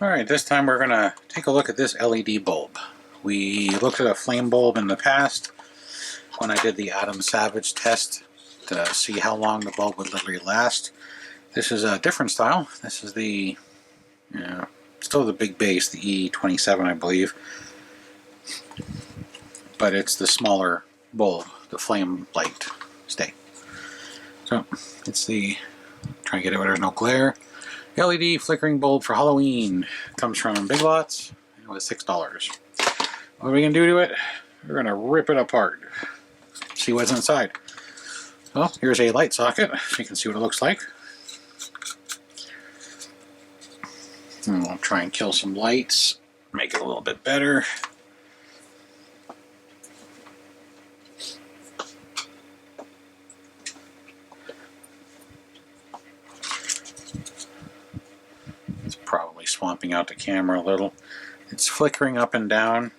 Alright, this time we're going to take a look at this LED bulb. We looked at a flame bulb in the past when I did the Adam Savage test to see how long the bulb would literally last. This is a different style. This is the, still the big base, the E27 I believe. But it's the smaller bulb, the flame light stay. So, it's the, try and get it where there's no glare. LED flickering bulb for Halloween. Comes from Big Lots. It was $6. What are we going to do to it? We're going to rip it apart. See what's inside. Well, here's a light socket so you can see what it looks like. And we'll try and kill some lights. Make it a little bit better. Probably swamping out the camera a little. It's flickering up and down.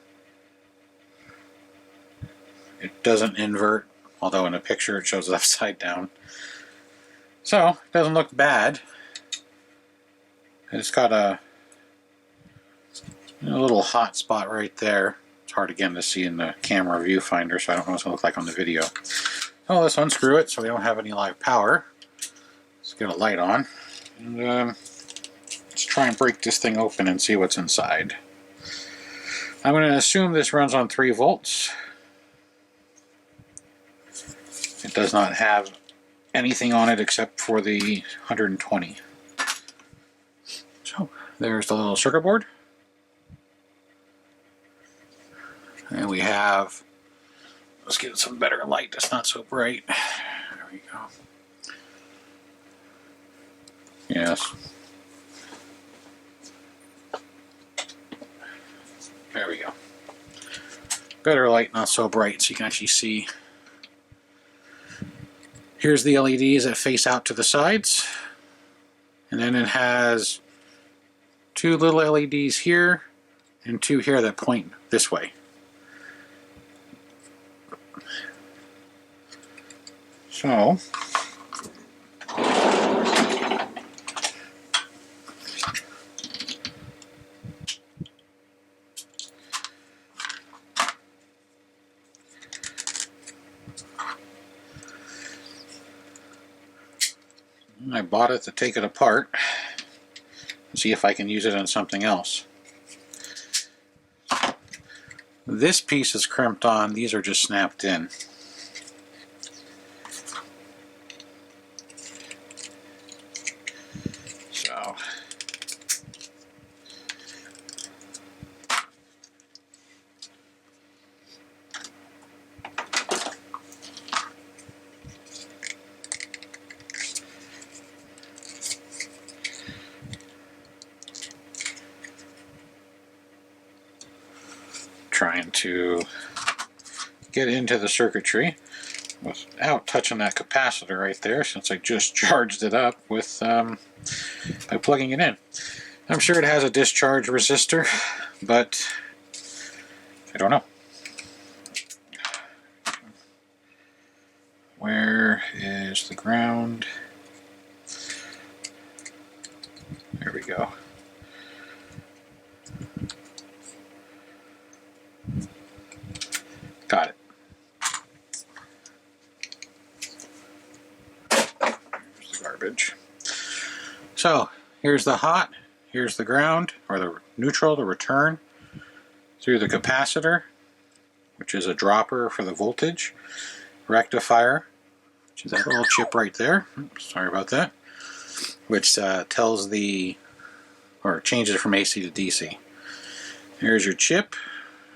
It doesn't invert, although in a picture it shows it upside down. So, it doesn't look bad. It's got a little hot spot right there. It's hard again to see in the camera viewfinder, so I don't know what it's going to look like on the video. So let's unscrew it so we don't have any live power. Let's get a light on. And let's try and break this thing open and see what's inside. I'm going to assume this runs on 3 volts. It does not have anything on it except for the 120. So there's the little circuit board. And we have, let's get some better light that's not so bright. There we go. Yes. There we go. Better light, not so bright, so you can actually see. Here's the LEDs that face out to the sides. And then it has 2 little LEDs here and 2 here that point this way. So, I bought it to take it apart and see if I can use it on something else. This piece is crimped on, these are just snapped in. So, trying to get into the circuitry without touching that capacitor right there, since I just charged it up with by plugging it in. I'm sure it has a discharge resistor, but I don't know. Where is the ground? There we go. Got it. Here's the garbage. So, here's the hot, here's the ground, or the neutral, the return, through the capacitor, which is a dropper for the voltage, rectifier, which is that little chip right there, oops, sorry about that, which tells the, or changes from AC to DC. Here's your chip,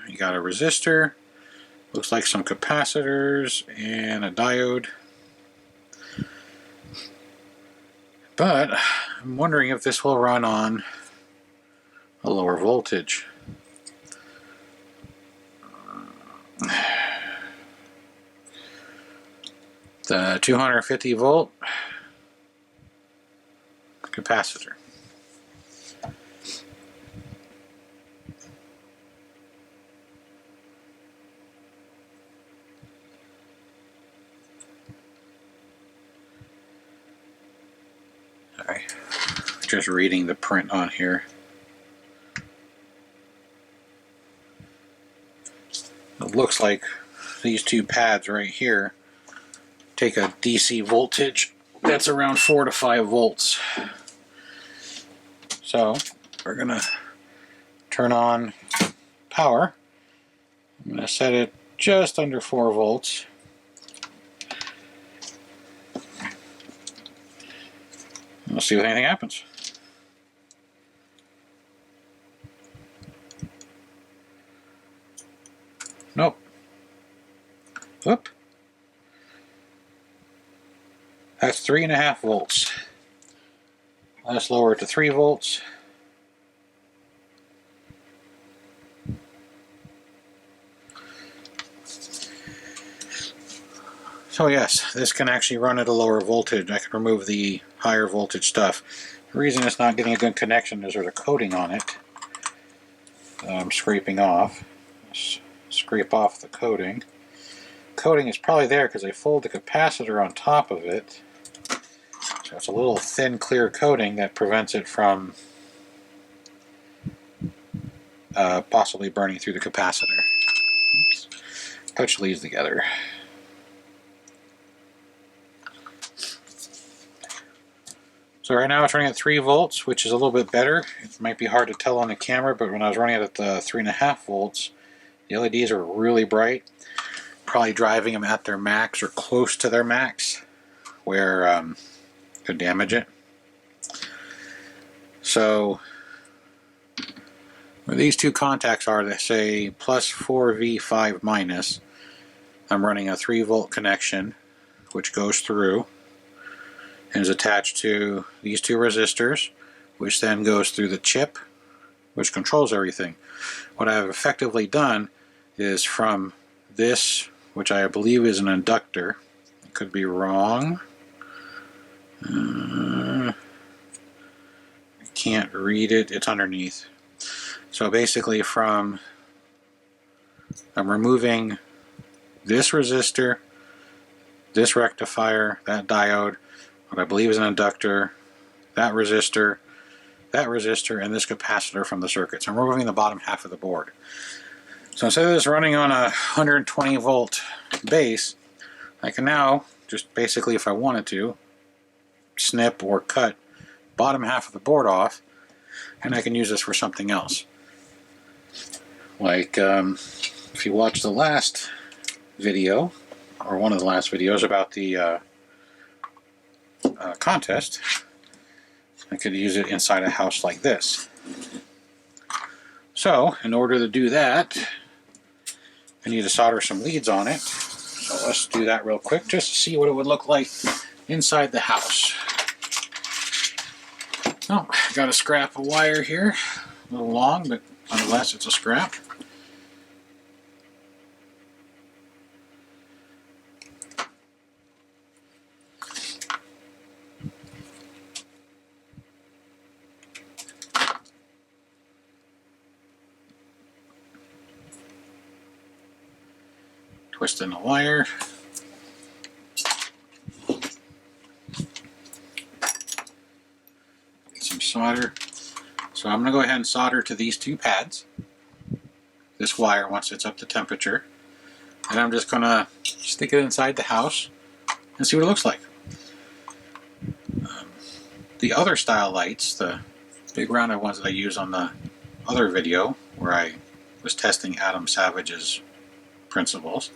you got a resistor, looks like some capacitors and a diode. But I'm wondering if this will run on a lower voltage. The 250 volt capacitor. Sorry, just reading the print on here. It looks like these two pads right here take a DC voltage that's around 4 to 5 volts. So we're gonna turn on power. I'm gonna set it just under 4 volts. We'll see if anything happens. Nope. Whoop. That's 3.5 volts. Let's lower it to 3 volts. So yes, this can actually run at a lower voltage. I can remove the higher voltage stuff. The reason it's not getting a good connection is there's a coating on it. I'm scraping off. Scrape off the coating. Coating is probably there because they fold the capacitor on top of it. So it's a little thin, clear coating that prevents it from possibly burning through the capacitor. Oops. Touch leads together. So right now it's running at 3 volts, which is a little bit better. It might be hard to tell on the camera, but when I was running it at 3.5 volts, the LEDs are really bright. Probably driving them at their max or close to their max, where could damage it. So where these two contacts are, they say plus 4V 5 minus. I'm running a 3 volt connection, which goes through and is attached to these two resistors, which then goes through the chip, which controls everything. What I've effectively done is from this, which I believe is an inductor, I could be wrong, I can't read it, it's underneath. So basically I'm removing this resistor, this rectifier, that diode, what I believe is an inductor, that resistor, and this capacitor from the circuit. So I'm removing the bottom half of the board. So instead of this running on a 120 volt base, I can now just basically, if I wanted to, snip or cut bottom half of the board off, and I can use this for something else. Like if you watch the last video, or one of the last videos about the contest, I could use it inside a house like this. So in order to do that, I need to solder some leads on it. So let's do that real quick just to see what it would look like inside the house. Oh, got a scrap of wire here, a little long, but nonetheless it's a scrap. Twisting the wire. Get some solder. So I'm going to go ahead and solder to these two pads, this wire once it's up to temperature, and I'm just going to stick it inside the house and see what it looks like. The other style lights, the big rounded ones that I use on the other video where I was testing Adam Savage's principles,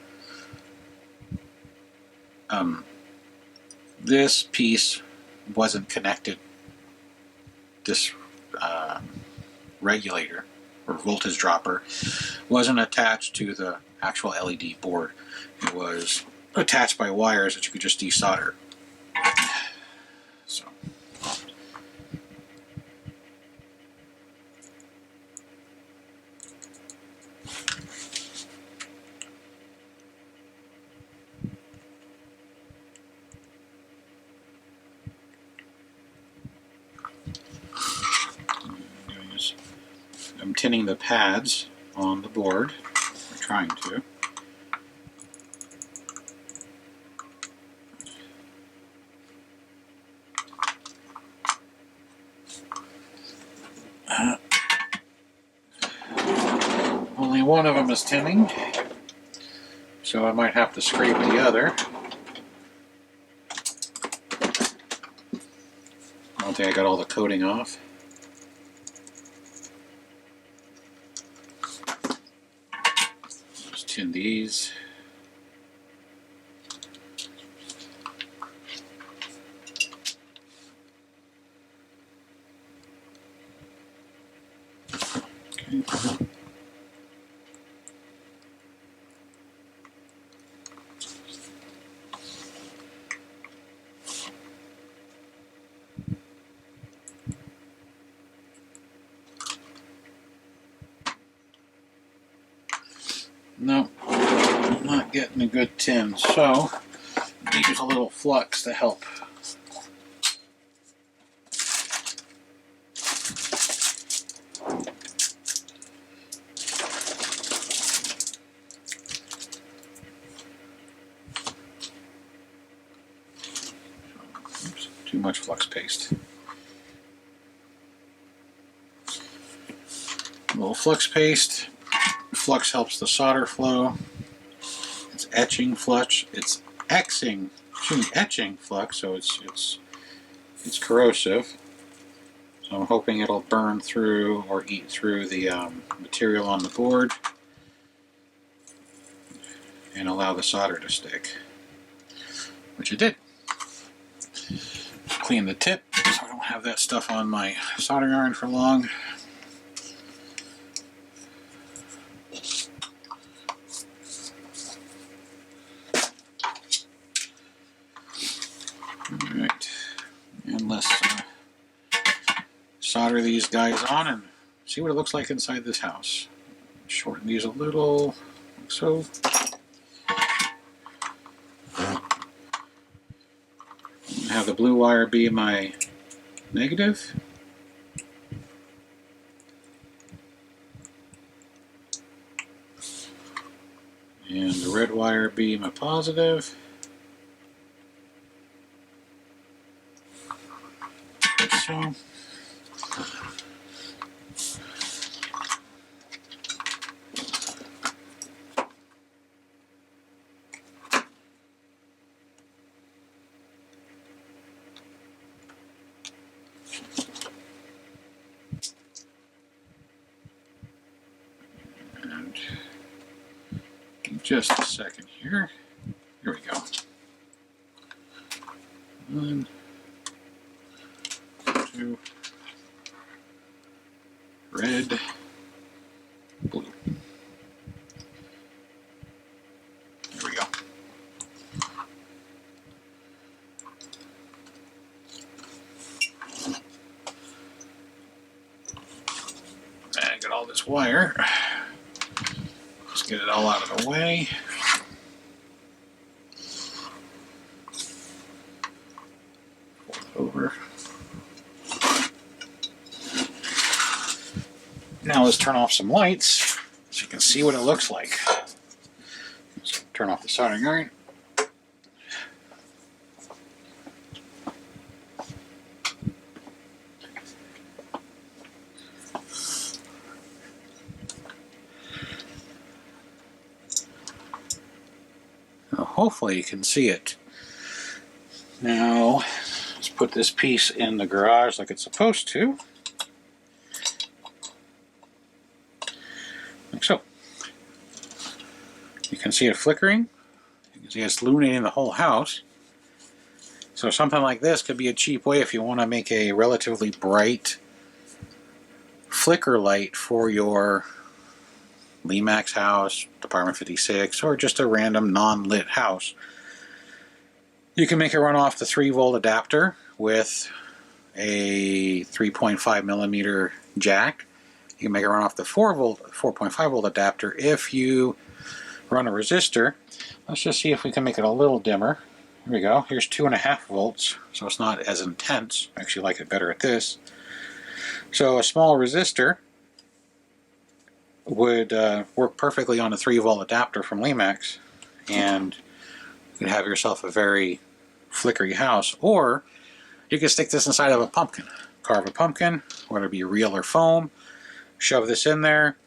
this piece wasn't connected, this regulator or voltage dropper wasn't attached to the actual LED board. It was attached by wires that you could just desolder. So I'm tinning the pads on the board, or trying to. Only one of them is tinning. so I might have to scrape the other. I don't think I got all the coating off. Just tin these. Okay. No, I'm not getting a good tin, so I use a little flux to help. Oops, too much flux paste. A little flux paste. Flux helps the solder flow. It's etching flux. It's etching flux, so it's corrosive. So I'm hoping it'll burn through or eat through the material on the board and allow the solder to stick, which it did. Clean the tip so I don't have that stuff on my soldering iron for long. Alright, and let's solder these guys on and see what it looks like inside this house. Shorten these a little, like so. Have the blue wire be my negative. And the red wire be my positive. Like so. And just a second here. Here we go. 1, 2, red, blue. There we go. I got all this wire. Just get it all out of the way. Fold it over. Now let's turn off some lights so you can see what it looks like. So turn off the soldering iron. Now, hopefully you can see it. Now let's put this piece in the garage like it's supposed to. Like so. You can see it flickering. You can see it's illuminating the whole house. So something like this could be a cheap way if you want to make a relatively bright flicker light for your Lemax house, Department 56, or just a random non-lit house. You can make it run off the 3-volt adapter with a 3.5 millimeter jack. You can make it run off the 4.5 volt adapter if you run a resistor. Let's just see if we can make it a little dimmer. Here we go. Here's 2.5 volts, so it's not as intense. I actually like it better at this. So a small resistor would work perfectly on a 3-volt adapter from Lemax, and you could have yourself a very flickery house. Or you could stick this inside of a pumpkin. Carve a pumpkin, whether it be real or foam, shove this in there,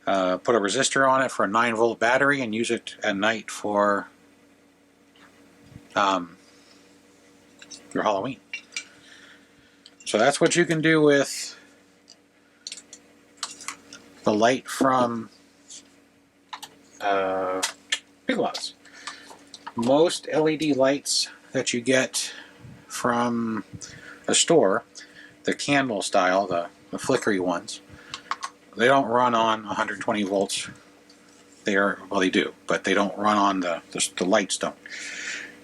Put a resistor on it for a 9-volt battery and use it at night for your Halloween. So that's what you can do with the light from Big Lots. Most LED lights that you get from a store, the candle style, the flickery ones, they don't run on 120 volts. Well, they do, but they don't run on the lights don't.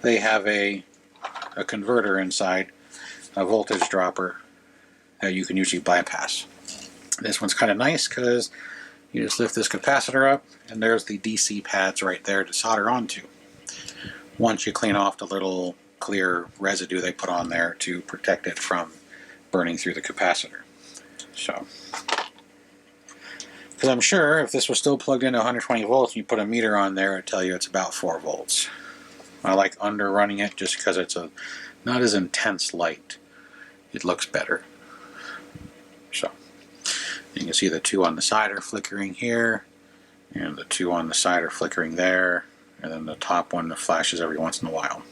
They have a converter inside, a voltage dropper that you can usually bypass. This one's kind of nice because you just lift this capacitor up and there's the DC pads right there to solder onto. Once you clean off the little clear residue they put on there to protect it from burning through the capacitor. So, because I'm sure if this was still plugged into 120 volts and you put a meter on there, it'd tell you it's about 4 volts. I like under running it just because it's a not as intense light. It looks better. So you can see the 2 on the side are flickering here, and the 2 on the side are flickering there, and then the top one that flashes every once in a while.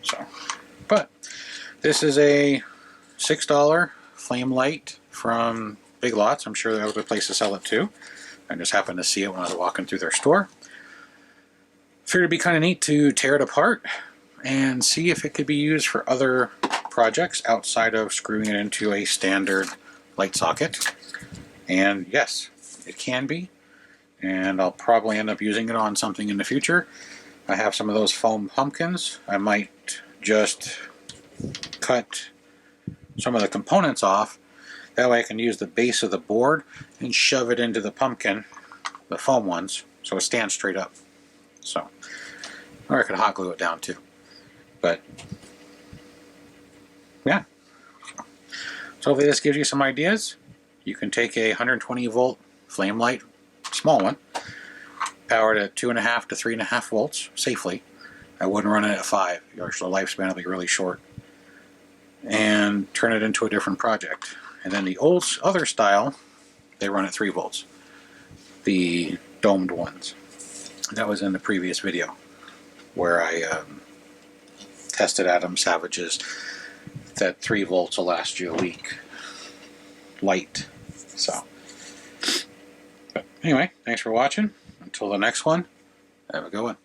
So, but this is a $6 flame light from Big Lots. I'm sure there was a place to sell it too. I just happened to see it when I was walking through their store. Figured it'd be kind of neat to tear it apart and see if it could be used for other projects outside of screwing it into a standard light socket. And yes, it can be, and I'll probably end up using it on something in the future. I have some of those foam pumpkins. I might just cut some of the components off. That way I can use the base of the board and shove it into the pumpkin, the foam ones, so it stands straight up. So, or I could hot glue it down too. But yeah. So hopefully this gives you some ideas. You can take a 120 volt flame light, small one, powered at 2.5 to 3.5 volts safely. I wouldn't run it at 5. Your lifespan will be really short. And turn it into a different project. And then the other style, they run at 3 volts. The domed ones. That was in the previous video where I tested Adam Savage's that 3 volts will last you a week light. So, but anyway, thanks for watching. Until the next one, have a good one.